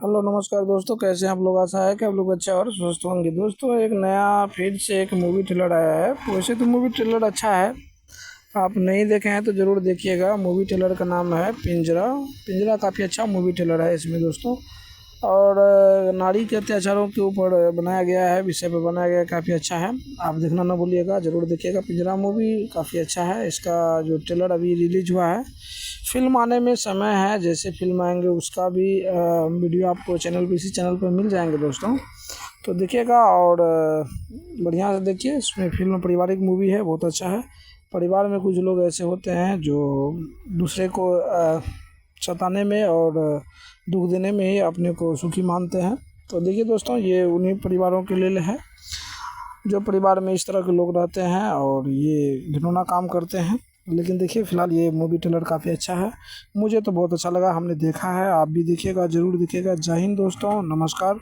Hello नमस्कार दोस्तों, कैसे हैं आप लोग। आशा है कि आप लोग अच्छे और स्वस्थ होंगे। दोस्तों एक नया फिर से एक मूवी ट्रेलर आया है। वैसे तो मूवी ट्रेलर अच्छा है, आप नहीं देखे हैं तो ज़रूर देखिएगा। मूवी ट्रेलर का नाम है पिंजरा। पिंजरा काफ़ी अच्छा मूवी ट्रेलर है इसमें दोस्तों। और नारी के अत्याचारों के ऊपर बनाया गया है, विषय पर बनाया गया है, काफ़ी अच्छा है। आप देखना ना भूलिएगा, ज़रूर देखिएगा। पिंजरा मूवी काफ़ी अच्छा है। इसका जो ट्रेलर अभी रिलीज हुआ है, फ़िल्म आने में समय है। जैसे फ़िल्म आएंगे उसका भी वीडियो आपको चैनल पे, इसी चैनल पर मिल जाएंगे दोस्तों। तो देखिएगा और बढ़िया से देखिए। इसमें फ़िल्म पारिवारिक मूवी है, बहुत अच्छा है। परिवार में कुछ लोग ऐसे होते हैं जो दूसरे को सताने में और दुख देने में ही अपने को सुखी मानते हैं। तो देखिए दोस्तों, ये उन्हीं परिवारों के लिए है जो परिवार में इस तरह के लोग रहते हैं और ये घिनौना काम करते हैं। लेकिन देखिए फ़िलहाल ये मूवी ट्रेलर काफ़ी अच्छा है, मुझे तो बहुत अच्छा लगा। हमने देखा है, आप भी देखिएगा, ज़रूर देखिएगा। जय हिंद दोस्तों, नमस्कार।